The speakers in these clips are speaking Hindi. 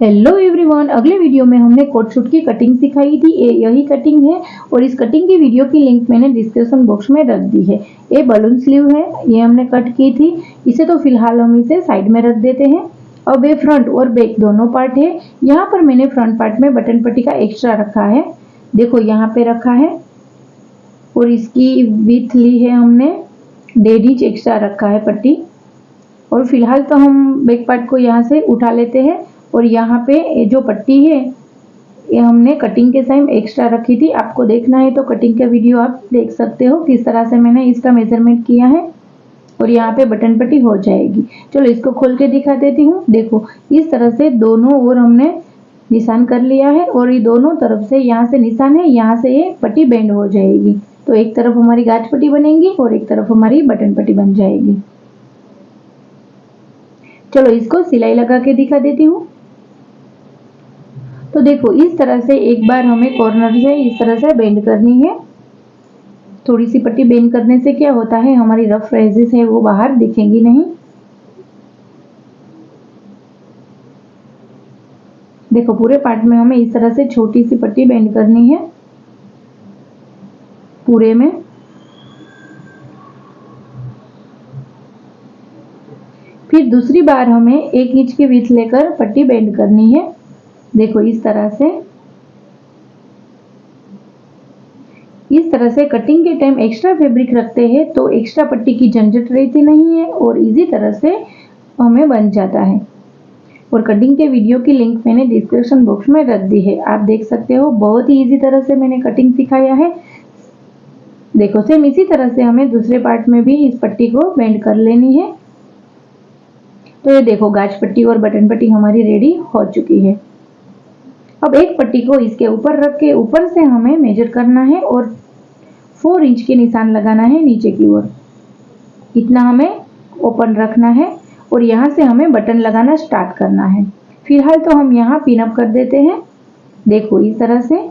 हेलो एवरीवन, अगले वीडियो में हमने कोट शूट की कटिंग सिखाई थी। यही कटिंग है और इस कटिंग की वीडियो की लिंक मैंने डिस्क्रिप्शन बॉक्स में रख दी है। ये बलून स्लीव है, ये हमने कट की थी। इसे तो फिलहाल हम इसे साइड में रख देते हैं। अब ये फ्रंट और बैक दोनों पार्ट है। यहाँ पर मैंने फ्रंट पार्ट में बटन पट्टी का एक्स्ट्रा रखा है, देखो यहाँ पे रखा है। और इसकी विड्थ ली है हमने 1.5 इंच एक्स्ट्रा रखा है पट्टी। और फिलहाल तो हम बैक पार्ट को यहाँ से उठा लेते हैं। और यहाँ पे जो पट्टी है ये हमने कटिंग के टाइम एक्स्ट्रा रखी थी। आपको देखना है तो कटिंग का वीडियो आप देख सकते हो किस तरह से मैंने इसका मेजरमेंट किया है। और यहाँ पे बटन पट्टी हो जाएगी। चलो इसको खोल के दिखा देती हूँ। देखो इस तरह से दोनों ओर हमने निशान कर लिया है और ये दोनों तरफ से यहाँ से निशान है, यहाँ से ये पट्टी बेंड हो जाएगी। तो एक तरफ हमारी गाज पट्टी बनेगी और एक तरफ हमारी बटन पट्टी बन जाएगी। चलो इसको सिलाई लगा के दिखा देती हूँ। तो देखो इस तरह से एक बार हमें कॉर्नर से इस तरह से बेंड करनी है। थोड़ी सी पट्टी बेंड करने से क्या होता है, हमारी रफ एजेस है वो बाहर दिखेंगी नहीं। देखो पूरे पार्ट में हमें इस तरह से छोटी सी पट्टी बेंड करनी है पूरे में। फिर दूसरी बार हमें 1 इंच की विड्थ लेकर पट्टी बेंड करनी है। देखो इस तरह से कटिंग के टाइम एक्स्ट्रा फैब्रिक रखते हैं तो एक्स्ट्रा पट्टी की झंझट रहती नहीं है और इजी तरह से हमें बन जाता है। और कटिंग के वीडियो की लिंक मैंने डिस्क्रिप्शन बॉक्स में रख दी है, आप देख सकते हो। बहुत ही इजी तरह से मैंने कटिंग सिखाया है। देखो सेम इसी तरह से हमें दूसरे पार्ट में भी इस पट्टी को बेंड कर लेनी है। तो ये देखो गाज पट्टी और बटन पट्टी हमारी रेडी हो चुकी है। अब एक पट्टी को इसके ऊपर रख के ऊपर से हमें मेजर करना है और 4 इंच के निशान लगाना है नीचे की ओर। इतना हमें ओपन रखना है और यहाँ से हमें बटन लगाना स्टार्ट करना है। फिलहाल तो हम यहाँ पिन अप कर देते हैं। देखो इस तरह से।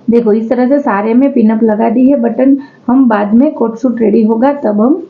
देखो इस तरह से सारे में पिन अप लगा दी है। बटन हम बाद में कोट सूट रेडी होगा तब हम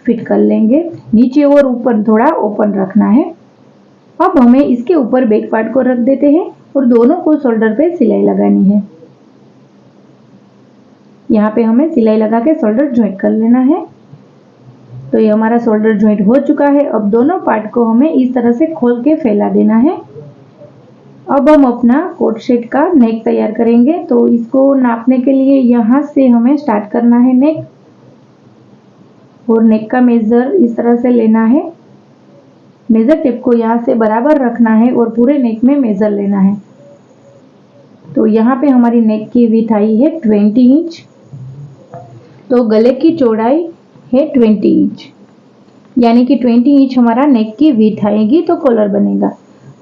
फिट कर लेंगे। नीचे और ऊपर थोड़ा ओपन रखना है। अब हमें इसके ऊपर बैक पार्ट को रख देते हैं और दोनों को शोल्डर पे सिलाई लगानी है। यहाँ पे हमें सिलाई लगा के शोल्डर ज्वाइंट कर लेना है। तो ये हमारा शोल्डर ज्वाइंट हो चुका है। अब दोनों पार्ट को हमें इस तरह से खोल के फैला देना है। अब हम अपना कोट सेट का नेक तैयार करेंगे। तो इसको नापने के लिए यहाँ से हमें स्टार्ट करना है नेक। और नेक का मेजर इस तरह से लेना है। मेजर टेप को यहाँ से बराबर रखना है और पूरे नेक में मेजर लेना है। तो यहाँ पे हमारी नेक की विड्थ आई है 20 इंच। तो गले की चौड़ाई है 20 इंच, यानी कि 20 इंच हमारा नेक की विड्थ आएगी तो कॉलर बनेगा।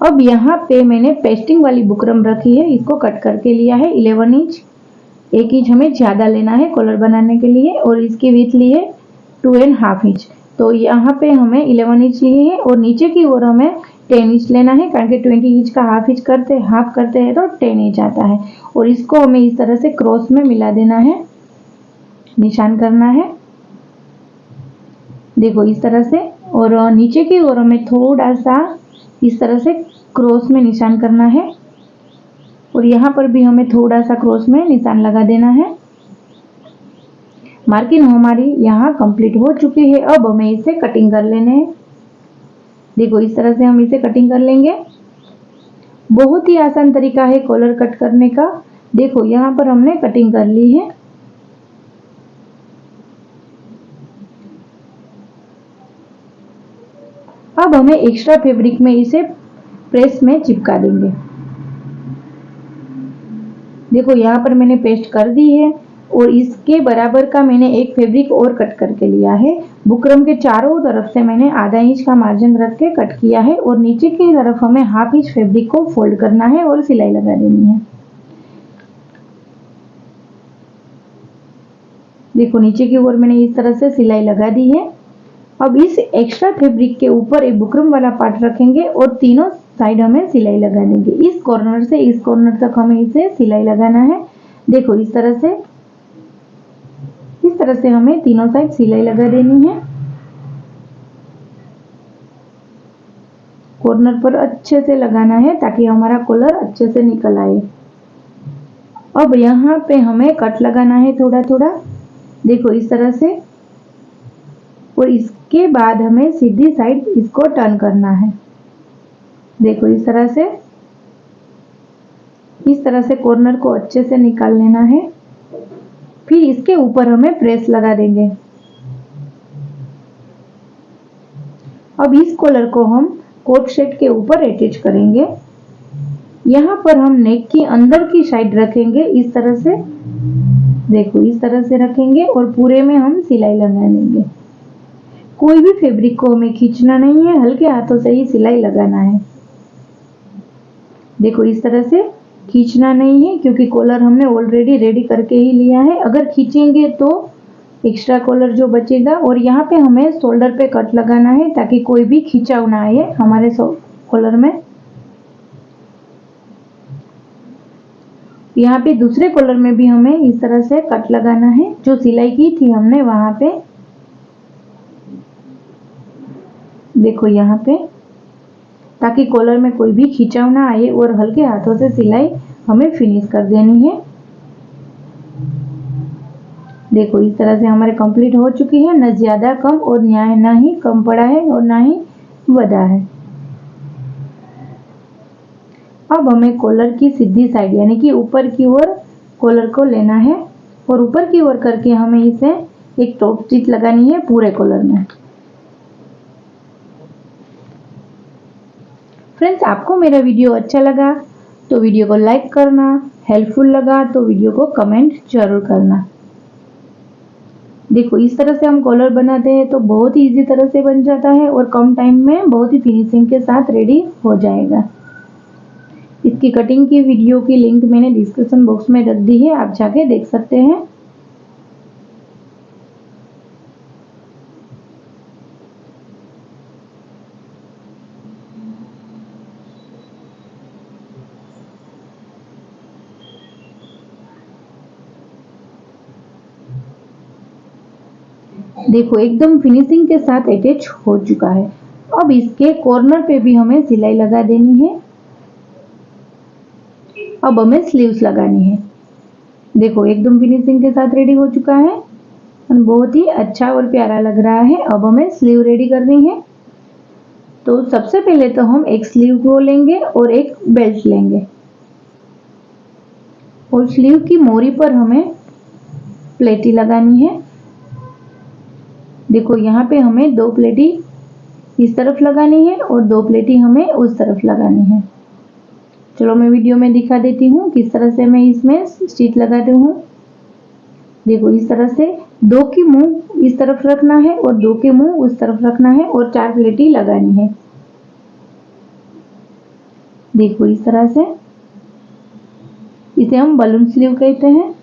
अब यहाँ पे मैंने पेस्टिंग वाली बुकरम रखी है, इसको कट करके लिया है 11 इंच। 1 इंच हमें ज़्यादा लेना है कॉलर बनाने के लिए। और इसकी विड्थ ली है 2.5 इंच। तो यहाँ पे हमें 11 इंच लिए है और नीचे की ओर हमें 10 इंच लेना है, कारण कि 20 इंच का हाफ करते हैं तो 10 इंच आता है। और इसको हमें इस तरह से क्रॉस में मिला देना है, निशान करना है। देखो इस तरह से। और नीचे की ओर हमें थोड़ा सा इस तरह से क्रॉस में निशान करना है। और यहाँ पर भी हमें थोड़ा सा क्रॉस में निशान लगा देना है। मार्किंग हमारी यहाँ कंप्लीट हो चुकी है। अब हमें इसे कटिंग कर लेने हैं। देखो इस तरह से हम इसे कटिंग कर लेंगे। बहुत ही आसान तरीका है कॉलर कट करने का। देखो यहाँ पर हमने कटिंग कर ली है। अब हमें एक्स्ट्रा फैब्रिक में इसे प्रेस में चिपका देंगे। देखो यहाँ पर मैंने पेस्ट कर दी है और इसके बराबर का मैंने एक फैब्रिक और कट करके लिया है। बुकरम के चारों तरफ से मैंने आधा इंच का मार्जिन रख के कट किया है और नीचे की तरफ हमें हाफ इंच फैब्रिक को फोल्ड करना है और सिलाई लगा देनी है। देखो नीचे की ओर मैंने इस तरह से सिलाई लगा दी है। अब इस एक्स्ट्रा फैब्रिक के ऊपर एक बुकरम वाला पार्ट रखेंगे और तीनों साइड हमें सिलाई लगा देंगे। इस कॉर्नर से इस कॉर्नर तक हमें इसे सिलाई लगाना है। देखो इस तरह तरह से हमें तीनों साइड सिलाई लगा देनी है। कॉर्नर पर अच्छे से लगाना है ताकि हमारा कॉलर अच्छे से निकल आए। अब यहाँ पे हमें कट लगाना है थोड़ा थोड़ा, देखो इस तरह से, और इसके बाद हमें सीधी साइड इसको टर्न करना है। देखो इस तरह से कॉर्नर को अच्छे से निकाल लेना है। फिर इसके ऊपर हमें प्रेस लगा देंगे। अब इस कॉलर को हम कोट सेट के ऊपर अटैच करेंगे। यहाँ पर हम नेक की अंदर की साइड रखेंगे इस तरह से, देखो इस तरह से रखेंगे और पूरे में हम सिलाई लगा लेंगे। कोई भी फैब्रिक को हमें खींचना नहीं है, हल्के हाथों से ही सिलाई लगाना है। देखो इस तरह से खींचना नहीं है क्योंकि कॉलर हमने ऑलरेडी रेडी करके ही लिया है। अगर खींचेंगे तो एक्स्ट्रा कॉलर जो बचेगा। और यहाँ पे हमें शोल्डर पे कट लगाना है ताकि कोई भी खिंचाव ना आए हमारे कॉलर में। यहाँ पे दूसरे कॉलर में भी हमें इस तरह से कट लगाना है जो सिलाई की थी हमने वहां पे, देखो यहाँ पे, ताकि कॉलर में कोई भी खिंचाव ना आए और हल्के हाथों से सिलाई हमें फिनिश कर देनी है। देखो इस तरह से हमारे कंप्लीट हो चुकी है, न ज्यादा कम और ना ही कम पड़ा है और ना ही बढ़ा है। अब हमें कॉलर की सीधी साइड यानी कि ऊपर की ओर कॉलर को लेना है और ऊपर की ओर करके हमें इसे एक टॉप स्टिच लगानी है पूरे कॉलर में। फ्रेंड्स, आपको मेरा वीडियो अच्छा लगा तो वीडियो को लाइक करना, हेल्पफुल लगा तो वीडियो को कमेंट जरूर करना। देखो इस तरह से हम कॉलर बनाते हैं तो बहुत ही इजी तरह से बन जाता है और कम टाइम में बहुत ही फिनिशिंग के साथ रेडी हो जाएगा। इसकी कटिंग की वीडियो की लिंक मैंने डिस्क्रिप्शन बॉक्स में रख दी है, आप जाके देख सकते हैं। देखो एकदम फिनिशिंग के साथ अटैच हो चुका है। अब इसके कॉर्नर पे भी हमें सिलाई लगा देनी है। अब हमें स्लीव्स लगानी है। देखो एकदम फिनिशिंग के साथ रेडी हो चुका है और बहुत ही अच्छा और प्यारा लग रहा है। अब हमें स्लीव रेडी करनी है। तो सबसे पहले तो हम एक स्लीव को लेंगे और एक बेल्ट लेंगे और स्लीव की मोरी पर हमें प्लेटी लगानी है। देखो यहाँ पे हमें 2 प्लेटी इस तरफ लगानी है और 2 प्लेटी हमें उस तरफ लगानी है। चलो मैं वीडियो में दिखा देती हूँ किस तरह से मैं इसमें स्टिच लगाती हूँ। देखो इस तरह से 2 की मुंह इस तरफ रखना है और 2 के मुंह उस तरफ रखना है और 4 प्लेटी लगानी है। देखो इस तरह से, इसे हम बलून स्लीव कहते हैं।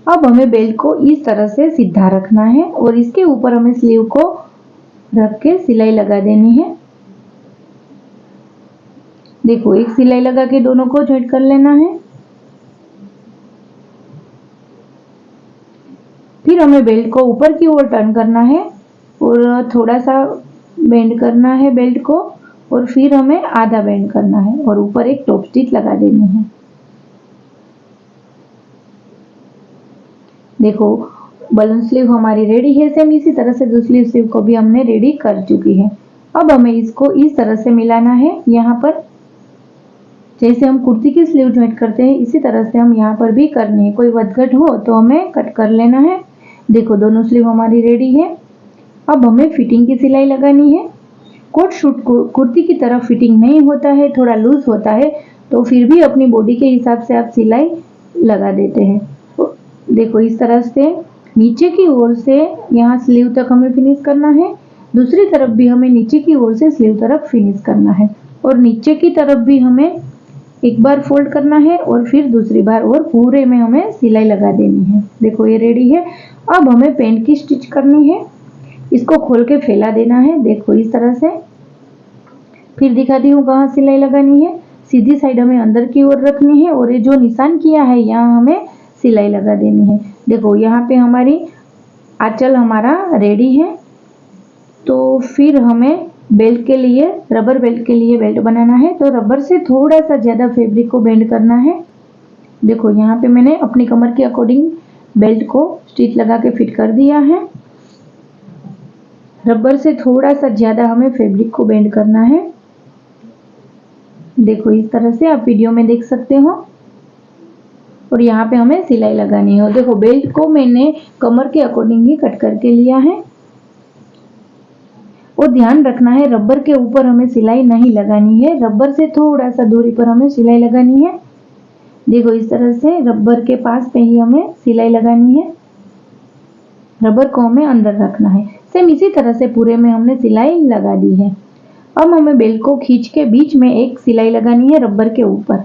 अब हमें बेल्ट को इस तरह से सीधा रखना है और इसके ऊपर हमें स्लीव को रख के सिलाई लगा देनी है। देखो एक सिलाई लगा के दोनों को जॉइंट कर लेना है। फिर हमें बेल्ट को ऊपर की ओर टर्न करना है और थोड़ा सा बेंड करना है बेल्ट को और फिर हमें आधा बेंड करना है और ऊपर एक टॉप स्टिच लगा देनी है। देखो बलून स्लीव हमारी रेडी है। सेम इसी तरह से दूसरी स्लीव को भी हमने रेडी कर चुकी है। अब हमें इसको इस तरह से मिलाना है। यहाँ पर जैसे हम कुर्ती की स्लीव ज्वाइंट करते हैं इसी तरह से हम यहाँ पर भी करनी है। कोई वदघट हो तो हमें कट कर लेना है। देखो दोनों स्लीव हमारी रेडी है। अब हमें फिटिंग की सिलाई लगानी है। कोट शूट कुर्ती की तरह फिटिंग नहीं होता है, थोड़ा लूज होता है, तो फिर भी अपनी बॉडी के हिसाब से आप सिलाई लगा देते हैं। तो देखो इस तरह से नीचे की ओर से यहाँ स्लीव तक हमें फिनिश करना है। दूसरी तरफ भी हमें नीचे की ओर से स्लीव तरफ फिनिश करना है और नीचे की तरफ भी हमें एक बार फोल्ड करना है और फिर दूसरी बार और पूरे में हमें सिलाई लगा देनी है। देखो ये रेडी है। अब हमें पैंट की स्टिच करनी है। इसको खोल के फैला देना है। देखो इस तरह से, फिर दिखाती हूँ कहाँ सिलाई लगानी है। सीधी साइड हमें अंदर की ओर रखनी है और ये जो निशान किया है यहाँ हमें सिलाई लगा देनी है। देखो यहाँ पे हमारी आंचल हमारा रेडी है। तो फिर हमें बेल्ट के लिए, रबर बेल्ट के लिए बेल्ट बनाना है। तो रबर से थोड़ा सा ज़्यादा फैब्रिक को बेंड करना है। देखो यहाँ पे मैंने अपनी कमर के अकॉर्डिंग बेल्ट को स्टिच लगा के फिट कर दिया है। रबर से थोड़ा सा ज़्यादा हमें फैब्रिक को बेंड करना है। देखो इस तरह से आप वीडियो में देख सकते हो। और यहाँ पे हमें सिलाई लगानी है। देखो बेल्ट को मैंने कमर के अकॉर्डिंग ही कट करके लिया है। और ध्यान रखना है रबर के ऊपर हमें सिलाई नहीं लगानी है, रबर से थोड़ा सा दूरी पर हमें सिलाई लगानी है। देखो इस तरह से रबर के पास पे ही हमें सिलाई लगानी है। रबर को हमें अंदर रखना है। सेम इसी तरह से पूरे में हमने सिलाई लगा दी है। अब हमें बेल्ट को खींच के बीच में एक सिलाई लगानी है रबर के ऊपर,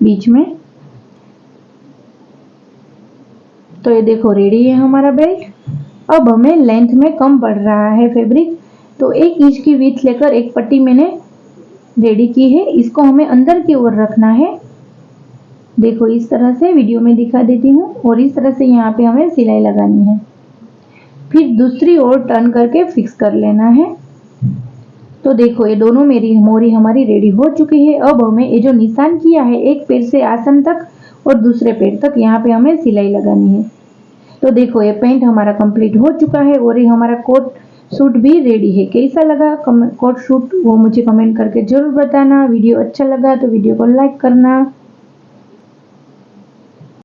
बीच में। तो ये देखो रेडी है हमारा बेल्ट। अब हमें लेंथ में कम पड़ रहा है फैब्रिक, तो 1 इंच की विड्थ लेकर एक पट्टी मैंने रेडी की है। इसको हमें अंदर की ओर रखना है। देखो इस तरह से वीडियो में दिखा देती हूँ। और इस तरह से यहाँ पे हमें सिलाई लगानी है। फिर दूसरी ओर टर्न करके फिक्स कर लेना है। तो देखो ये दोनों मेरी मोरी हमारी रेडी हो चुकी है। अब हमें ये जो निशान किया है एक पैर से आसन तक और दूसरे पैर तक, यहाँ पे हमें सिलाई लगानी है। तो देखो ये पेंट हमारा कंप्लीट हो चुका है और ये हमारा कोट सूट भी रेडी है। कैसा लगा कोट सूट वो मुझे कमेंट करके जरूर बताना। वीडियो अच्छा लगा तो वीडियो को लाइक करना।